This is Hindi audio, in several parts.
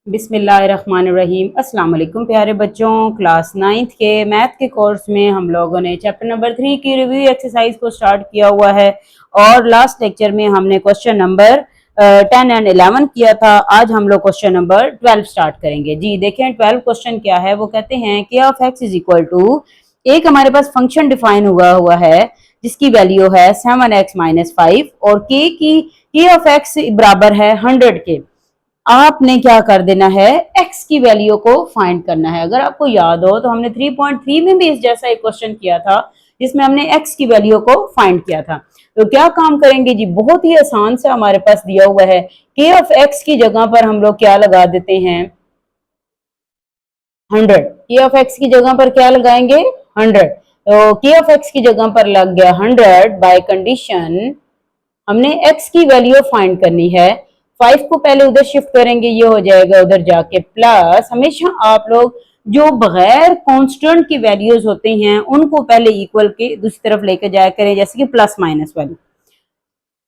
बिस्मिल्लाहिर्रहमानिर्रहीम। अस्सलाम वालेकुम प्यारे बच्चों। क्लास 9th के मैथ के कोर्स में हम लोगों ने चैप्टर नंबर 3 की रिव्यू एक्सरसाइज को स्टार्ट किया हुआ है और लास्ट लेक्चर में हमने क्वेश्चन नंबर 10 एंड 11 किया था। आज हम लोग क्वेश्चन नंबर 12 स्टार्ट करेंगे। जी देखें 12 क्वेश्चन क्या है। वो कहते हैं कि of X is equal to, एक हमारे पास फंक्शन डिफाइन हुआ है जिसकी वैल्यू है 7x माइनस 5 और के ऑफ एक्स बराबर है 100 के। आपने क्या कर देना है, x की वैल्यू को फाइंड करना है। अगर आपको याद हो तो हमने 3.3 में भी इस जैसा एक क्वेश्चन किया था जिसमें हमने x की वैल्यू को फाइंड किया था। तो क्या काम करेंगे जी, बहुत ही आसान से हमारे पास दिया हुआ है k ऑफ x की जगह पर हम लोग क्या लगा देते हैं 100। k ऑफ x की जगह पर क्या लगाएंगे 100। तो k ऑफ x की जगह पर लग गया 100 बाय कंडीशन हमने x की वैल्यू फाइंड करनी है। 5 को पहले उधर शिफ्ट करेंगे, ये हो जाएगा उधर जाके प्लस। हमेशा आप लोग जो बगैर कांस्टेंट की वैल्यूज होते हैं उनको पहले इक्वल के दूसरी तरफ लेकर जाया करें, जैसे कि प्लस माइनस वाली।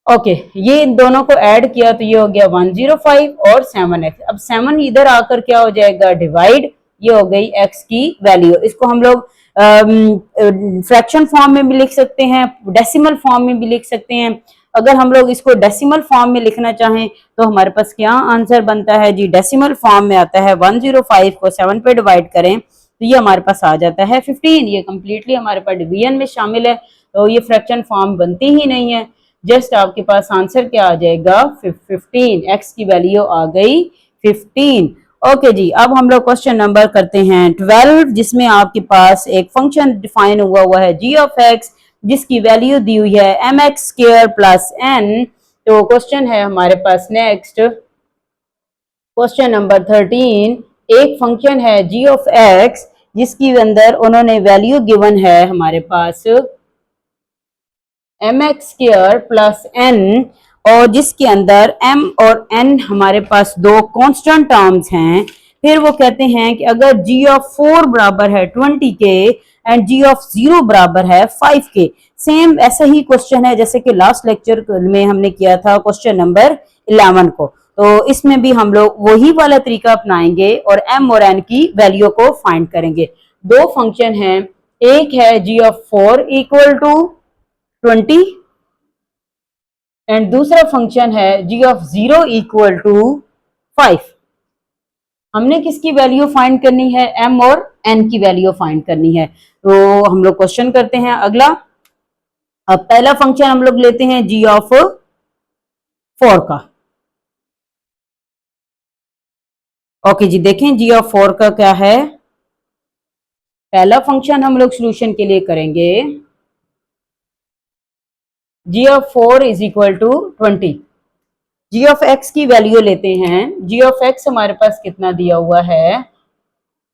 ओके, ये इन दोनों को ऐड किया तो ये हो गया 105 और 7x। अब 7 इधर आकर क्या हो जाएगा डिवाइड, ये हो गई x की वैल्यू। इसको हम लोग फ्रैक्शन फॉर्म में भी लिख सकते हैं, डेसिमल फॉर्म में भी लिख सकते हैं। अगर हम लोग इसको डेसिमल फॉर्म में लिखना चाहें तो हमारे पास क्या आंसर बनता है जी, डेसिमल फॉर्म में आता है 105 को 7 पे डिवाइड करें तो ये हमारे पास आ जाता है 15। ये कंप्लीटली हमारे पास डिवीजन में शामिल है, तो ये फ्रैक्शन फॉर्म बनती ही नहीं है। जस्ट आपके पास आंसर क्या आ जाएगा 15, एक्स की वैल्यू आ गई 15। ओके जी, अब हम लोग क्वेश्चन नंबर करते हैं 12, जिसमें आपके पास एक फंक्शन डिफाइन हुआ है जी ऑफ एक्स, जिसकी वैल्यू दी हुई है M x square plus N. तो क्वेश्चन है हमारे पास नेक्स्ट क्वेश्चन नंबर 13। एक फंक्शन है जी ऑफ एक्स जिसकी अंदर उन्होंने वैल्यू गिवन है हमारे पास m x square plus n, और जिसके अंदर m और n हमारे पास दो कांस्टेंट टर्म्स हैं। फिर वो कहते हैं कि अगर g ऑफ 4 बराबर है 20 के एंड g ऑफ 0 बराबर है 5 के। सेम ऐसा ही क्वेश्चन है जैसे कि लास्ट लेक्चर में हमने किया था क्वेश्चन नंबर 11 को। तो इसमें भी हम लोग वही वाला तरीका अपनाएंगे और m और n की वैल्यू को फाइंड करेंगे। दो फंक्शन हैं, एक है g of 4 equal to 20 and दूसरा फंक्शन है g ऑफ 0 इक्वल टू 5। हमने किसकी वैल्यू फाइंड करनी है, m और n की वैल्यू फाइंड करनी है। तो हम लोग क्वेश्चन करते हैं अगला। अब पहला फंक्शन हम लोग लेते हैं g ऑफ 4 का। ओके जी, देखें g ऑफ 4 का क्या है। पहला फंक्शन हम लोग सॉल्यूशन के लिए करेंगे g of 4 is equal to 20। g of x की वैल्यू लेते हैं। g ऑफ x हमारे पास कितना दिया हुआ है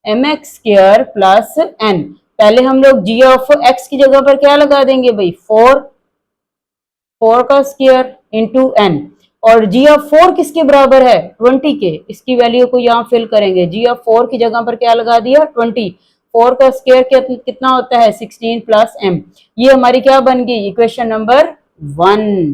M x square plus N. पहले हम लोग g ऑफ x की जगह पर क्या लगा देंगे भाई 4 का स्क्वायर इंटू एन, और g ऑफ 4 किसके बराबर है 20 के। इसकी वैल्यू को यहाँ फिल करेंगे। g ऑफ 4 की जगह पर क्या लगा दिया 20। 4 का स्क्वायर कितना होता है 16 प्लस m। ये हमारी क्या बन गई इक्वेशन नंबर 1।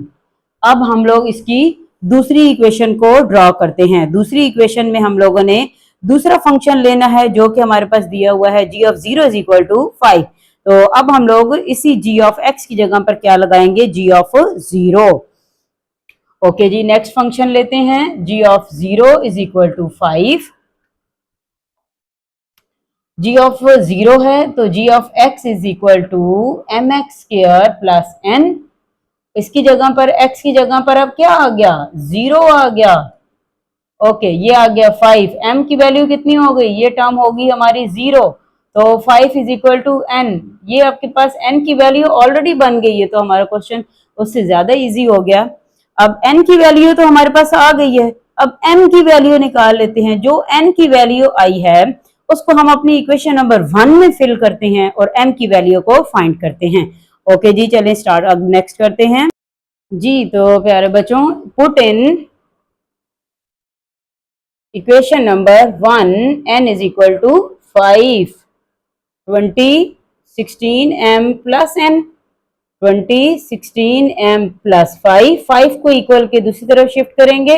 अब हम लोग इसकी दूसरी इक्वेशन को ड्रॉ करते हैं। दूसरी इक्वेशन में हम लोगों ने दूसरा फंक्शन लेना है जो कि हमारे पास दिया हुआ है g of 0 is equal to 5। तो अब हम लोग इसी g ऑफ x की जगह पर क्या लगाएंगे g ऑफ 0। ओके जी, नेक्स्ट फंक्शन लेते हैं g of 0 is equal to 5। g of 0 है तो g of x is equal to M x square plus n। इसकी जगह पर x की जगह पर अब क्या आ गया 0 आ गया। ओके, ये आ गया 5। m की वैल्यू कितनी हो गई, ये टर्म होगी हमारी 0, तो 5 इज इक्वल टू n। ये आपके पास n की वैल्यू ऑलरेडी बन गई है, तो हमारा क्वेश्चन उससे ज्यादा इजी हो गया। अब n की वैल्यू तो हमारे पास आ गई है, अब m की वैल्यू निकाल लेते हैं। जो n की वैल्यू आई है उसको हम अपनी इक्वेशन नंबर 1 में फिल करते हैं और m की वैल्यू को फाइंड करते हैं। ओके जी, चलें स्टार्ट अब नेक्स्ट करते हैं जी। तो प्यारे बच्चों, put in equation number 1 n is equal to 5 20 16m plus n 20 16m plus 5 को इक्वल के दूसरी तरफ शिफ्ट करेंगे,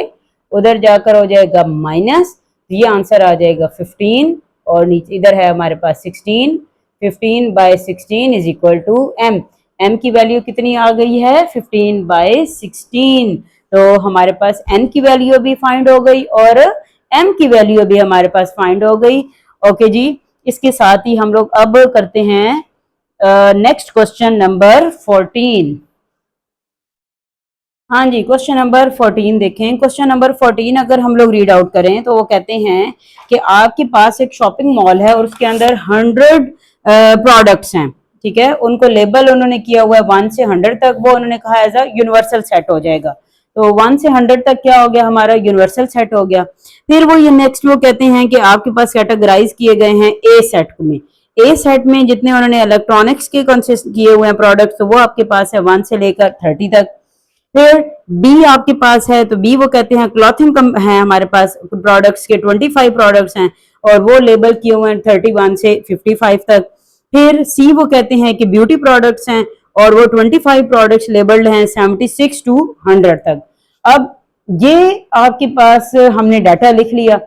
उधर जाकर हो जाएगा माइनस। ये आंसर आ जाएगा 15 और नीचे इधर है हमारे पास 16। 15/16 is equal to m। m की वैल्यू कितनी आ गई है 15/16। तो हमारे पास n की वैल्यू भी फाइंड हो गई और m की वैल्यू भी हमारे पास फाइंड हो गई। ओके जी, इसके साथ ही हम लोग अब करते हैं नेक्स्ट क्वेश्चन नंबर 14। हाँ जी, क्वेश्चन नंबर 14 देखें। क्वेश्चन नंबर 14 अगर हम लोग रीड आउट करें तो वो कहते हैं कि आपके पास एक शॉपिंग मॉल है और उसके अंदर 100 प्रोडक्ट्स हैं, ठीक है। उनको लेबल उन्होंने किया हुआ है 1 से 100 तक, वो उन्होंने कहा एज अ यूनिवर्सल सेट हो जाएगा। तो 1 से 100 तक क्या हो गया हमारा यूनिवर्सल सेट हो गया। फिर वो ये नेक्स्ट वो कहते हैं कि आपके पास कैटेगराइज किए गए हैं ए सेट में। ए सेट में जितने उन्होंने इलेक्ट्रॉनिक्स के कंसिस्ट किए हुए हैं प्रोडक्ट्स, तो वो आपके पास है 1 से लेकर 30 तक। फिर बी आपके पास है, तो बी वो कहते हैं क्लॉथिंग है हमारे पास प्रोडक्ट्स के 25 प्रोडक्ट्स हैं और वो लेबल किए हुए हैं 31 से 55 तक। फिर सी वो कहते हैं कि ब्यूटी प्रोडक्ट्स हैं और वो 25 प्रोडक्ट्स लेबल्ड हैं 76 टू 100 तक। अब ये आपके पास हमने डाटा लिख लिया,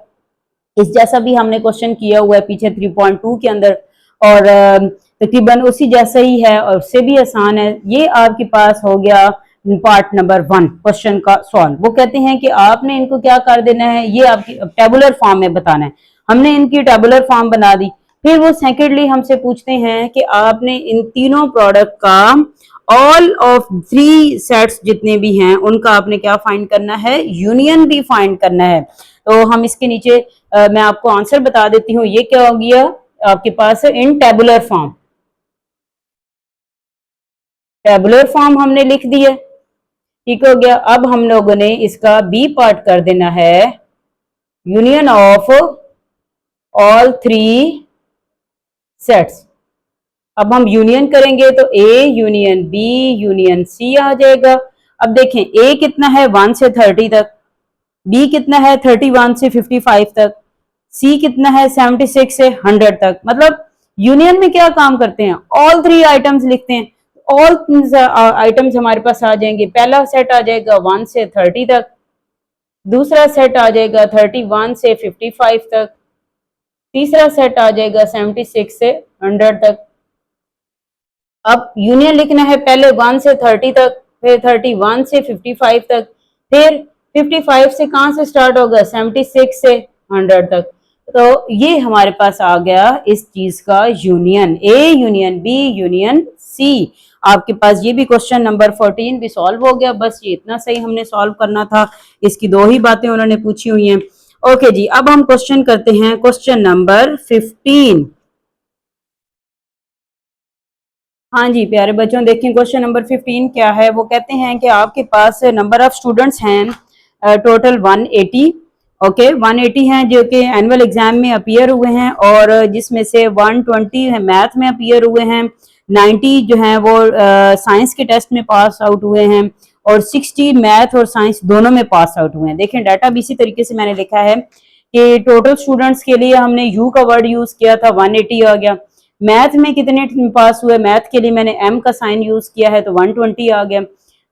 इस जैसा भी हमने क्वेश्चन किया हुआ है पीछे 3.2 के अंदर और तकरीबन उसी जैसा ही है और उससे भी आसान है। ये आपके पास हो गया पार्ट नंबर 1 क्वेश्चन का सॉल्व। वो कहते हैं कि आपने इनको क्या कर देना है, ये आपकी टेबुलर फॉर्म में बताना है। हमने इनकी टेबुलर फॉर्म बना दी। फिर वो सेकेंडली हमसे पूछते हैं कि आपने इन तीनों प्रोडक्ट का ऑल ऑफ 3 सेट्स जितने भी हैं उनका आपने क्या फाइंड करना है, यूनियन भी फाइंड करना है। तो हम इसके नीचे मैं आपको आंसर बता देती हूँ। ये क्या हो गया आपके पास in tabular form, tabular form हमने लिख दिया, ठीक हो गया। अब हम लोगों ने इसका बी पार्ट कर देना है यूनियन ऑफ ऑल 3 सेट्स। अब हम यूनियन करेंगे तो A union B union C आ जाएगा। अब देखें ए कितना है 1 से 30 तक, बी कितना है 31 से 55 तक, सी कितना है 76 से 100 तक। मतलब यूनियन में क्या काम करते हैं, ऑल 3 आइटम्स लिखते हैं। ऑल आइटम्स हमारे पास आ जाएंगे। पहला सेट आ जाएगा 1 से 30 तक, दूसरा सेट आ जाएगा 31 से 55 तक, तीसरा सेट आ जाएगा 76 से 100 तक। अब यूनियन लिखना है पहले 1 से 30 तक, फिर 31 से 55 तक, फिर 55 से कहां से स्टार्ट होगा 76 से 100 तक। तो ये हमारे पास आ गया इस चीज का union, A union B union C. आपके पास ये भी क्वेश्चन नंबर 14 भी सॉल्व हो गया। बस ये इतना सही हमने सॉल्व करना था, इसकी 2 ही बातें उन्होंने पूछी हुई हैं। ओके जी, अब हम क्वेश्चन करते हैं क्वेश्चन नंबर 15। हाँ जी प्यारे बच्चों, देखिए क्वेश्चन नंबर 15 क्या है। वो कहते हैं कि आपके पास नंबर ऑफ स्टूडेंट्स हैं टोटल 180। ओके 180 हैं जो कि एनुअल एग्जाम में अपीयर हुए हैं और जिसमें से 120 मैथ में अपीयर हुए हैं, 90 जो हैं वो साइंस के टेस्ट में पास आउट हुए हैं और 60 मैथ और साइंस दोनों में पास आउट हुए हैं। देखें डाटा भी इसी तरीके से मैंने लिखा है कि टोटल स्टूडेंट्स के लिए हमने यू का वर्ड यूज किया था 180 आ गया। मैथ में कितने पास हुए, मैथ के लिए मैंने एम का साइन यूज किया है तो 120 आ गया।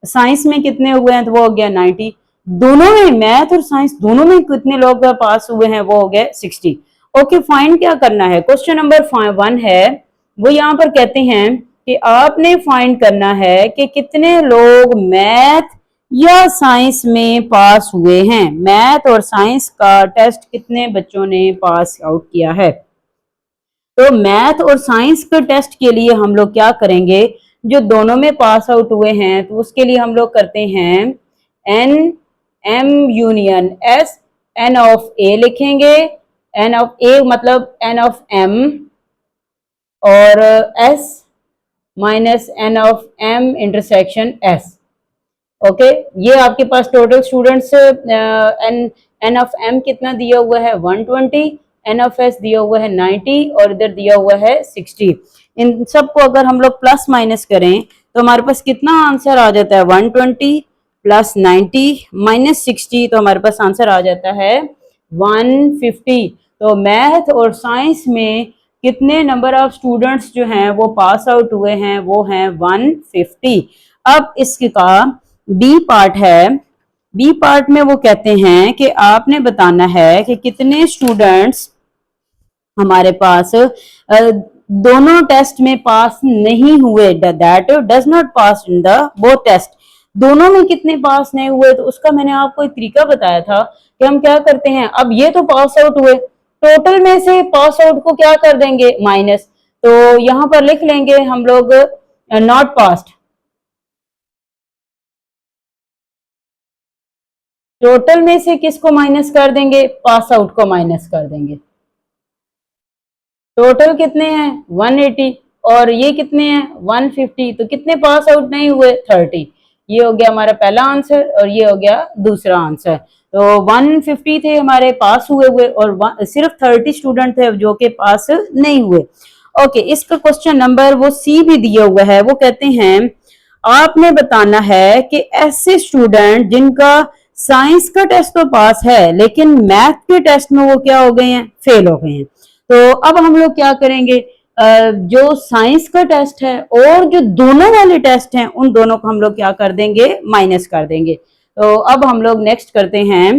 साइंस में कितने हुए हैं तो वो हो गया 90। दोनों में मैथ और साइंस दोनों में कितने लोग पास हुए हैं वो हो गया 60। ओके फाइंड क्या करना है, क्वेश्चन नंबर 1 है वो यहाँ पर कहते हैं कि आपने फाइंड करना है कि कितने लोग मैथ या साइंस में पास हुए हैं। मैथ और साइंस का टेस्ट कितने बच्चों ने पास आउट किया है। तो मैथ और साइंस के टेस्ट के लिए हम लोग क्या करेंगे, जो दोनों में पास आउट हुए हैं तो उसके लिए हम लोग करते हैं n M union S. N of A लिखेंगे, एन ऑफ ए मतलब एन ऑफ एम और S minus n of M intersection S. Okay ये आपके पास total students n n of M कितना दिया हुआ है 120, एन ऑफ एस दिया हुआ है 90 और इधर दिया हुआ है 60। इन सबको अगर हम लोग प्लस माइनस करें तो हमारे पास कितना आंसर आ जाता है 120 प्लस 90 माइनस 60, तो हमारे पास आंसर आ जाता है 150। तो मैथ और साइंस में कितने नंबर ऑफ स्टूडेंट्स जो हैं वो पास आउट हुए हैं वो हैं 150। अब इसका बी पार्ट है बी पार्ट में वो कहते हैं कि आपने बताना है कि कितने स्टूडेंट्स हमारे पास दोनों टेस्ट में पास नहीं हुए, that does not pass in the both test. दोनों में कितने पास नहीं हुए, तो उसका मैंने आपको एक तरीका बताया था कि हम क्या करते हैं, अब ये तो पास आउट हुए, टोटल में से पास आउट को क्या कर देंगे, माइनस। तो यहां पर लिख लेंगे हम लोग नॉट पास्ड, टोटल में से किसको माइनस कर देंगे, पास आउट को माइनस कर देंगे। टोटल कितने हैं 180 और ये कितने हैं 150, तो कितने पास आउट नहीं हुए 30। ये हो गया हमारा पहला आंसर और ये हो गया दूसरा आंसर। तो 150 थे हमारे पास हुए और सिर्फ 30 स्टूडेंट थे जो कि पास नहीं हुए। ओके, इसका क्वेश्चन नंबर वो सी भी दिया हुआ है, वो कहते हैं आपने बताना है कि ऐसे स्टूडेंट जिनका साइंस का टेस्ट तो पास है लेकिन मैथ के टेस्ट में वो क्या हो गए हैं, फेल हो गए हैं। तो अब हम लोग क्या करेंगे, जो साइंस का टेस्ट है और जो दोनों वाले टेस्ट हैं उन दोनों को हम लोग क्या कर देंगे, माइनस कर देंगे। तो अब हम लोग नेक्स्ट करते हैं,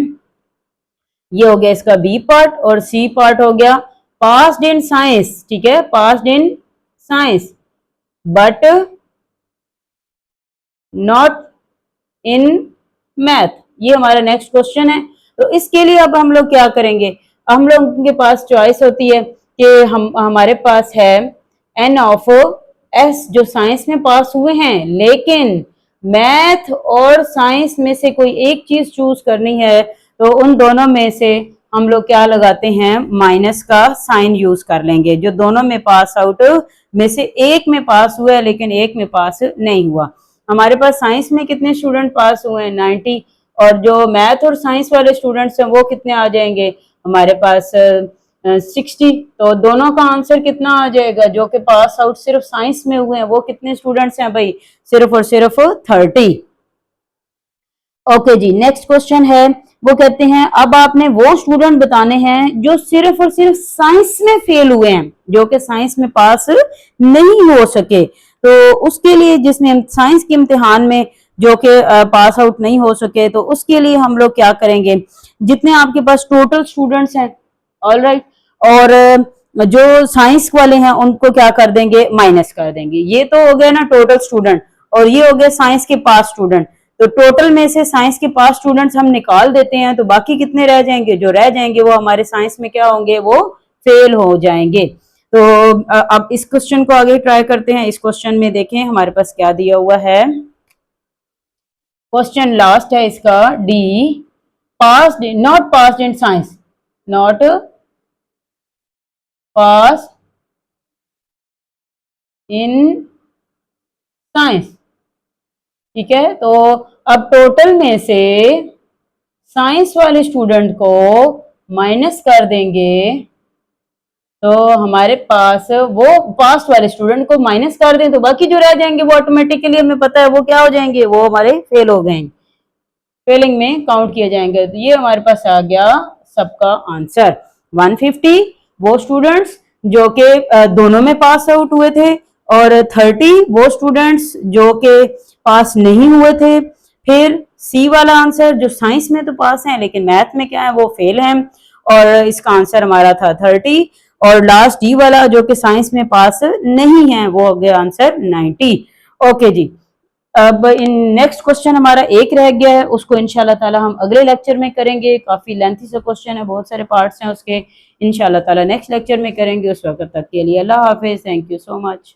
ये हो गया इसका बी पार्ट और सी पार्ट हो गया पास्ड इन साइंस, ठीक है, passed in science but not in math, ये हमारा नेक्स्ट क्वेश्चन है। तो इसके लिए अब हम लोग क्या करेंगे, हम लोग के पास चॉइस होती है कि हम हमारे पास है एन ऑफ एस जो साइंस में पास हुए हैं लेकिन मैथ और साइंस में से कोई एक चीज चूज करनी है, तो उन दोनों में से हम लोग क्या लगाते हैं, माइनस का साइन यूज कर लेंगे। जो दोनों में पास आउट में से एक में पास हुआ है लेकिन एक में पास नहीं हुआ। हमारे पास साइंस में कितने स्टूडेंट पास हुए हैं 90 और जो मैथ और साइंस वाले स्टूडेंट्स हैं वो कितने आ जाएंगे हमारे पास 60। तो दोनों का आंसर कितना आ जाएगा, जो कि पास आउट सिर्फ साइंस में हुए हैं वो कितने स्टूडेंट्स हैं भाई, सिर्फ और सिर्फ 30। ओके जी, नेक्स्ट क्वेश्चन है, वो कहते हैं अब आपने वो स्टूडेंट बताने हैं जो सिर्फ और सिर्फ साइंस में फेल हुए हैं, जो कि साइंस में पास नहीं हो सके। तो उसके लिए जिसने साइंस के इम्तिहान में जो कि पास आउट नहीं हो सके, तो उसके लिए हम लोग क्या करेंगे, जितने आपके पास टोटल स्टूडेंट्स हैं, ऑल राइट, और जो साइंस वाले हैं उनको क्या कर देंगे, माइनस कर देंगे। ये तो हो गया ना टोटल स्टूडेंट और ये हो गया साइंस के पास स्टूडेंट। तो टोटल में से साइंस के पास स्टूडेंट्स हम निकाल देते हैं, तो बाकी कितने रह जाएंगे, जो रह जाएंगे वो हमारे साइंस में क्या होंगे, वो फेल हो जाएंगे। तो अब इस क्वेश्चन को आगे ट्राई करते हैं। इस क्वेश्चन में देखें हमारे पास क्या दिया हुआ है, क्वेश्चन लास्ट है इसका D, passed not passed in science, not pass in science, ठीक है। तो अब टोटल में से साइंस वाले स्टूडेंट को माइनस कर देंगे, तो हमारे पास वो पास वाले स्टूडेंट को माइनस कर दें तो बाकी जो रह जाएंगे वो ऑटोमेटिकली हमें पता है वो क्या हो जाएंगे, वो हमारे फेल हो गए, फेलिंग में काउंट किए जाएंगे। तो ये हमारे पास आ गया सबका आंसर 150 वो स्टूडेंट्स जो कि दोनों में पास आउट हुए थे और 30 वो स्टूडेंट्स जो कि पास नहीं हुए थे। फिर सी वाला आंसर जो साइंस में तो पास हैं लेकिन मैथ में क्या है वो फेल हैं, और इसका आंसर हमारा था 30। और लास्ट डी वाला जो कि साइंस में पास नहीं है वो हो गया आंसर 90। ओके जी, अब इन नेक्स्ट क्वेश्चन हमारा एक रह गया है, उसको इंशाल्लाह ताला हम अगले लेक्चर में करेंगे। काफी लेंथी सा क्वेश्चन है, बहुत सारे पार्ट्स हैं उसके, इंशाल्लाह ताला नेक्स्ट लेक्चर में करेंगे। उस वक्त तक के लिए अल्लाह हाफिज, थैंक यू सो मच।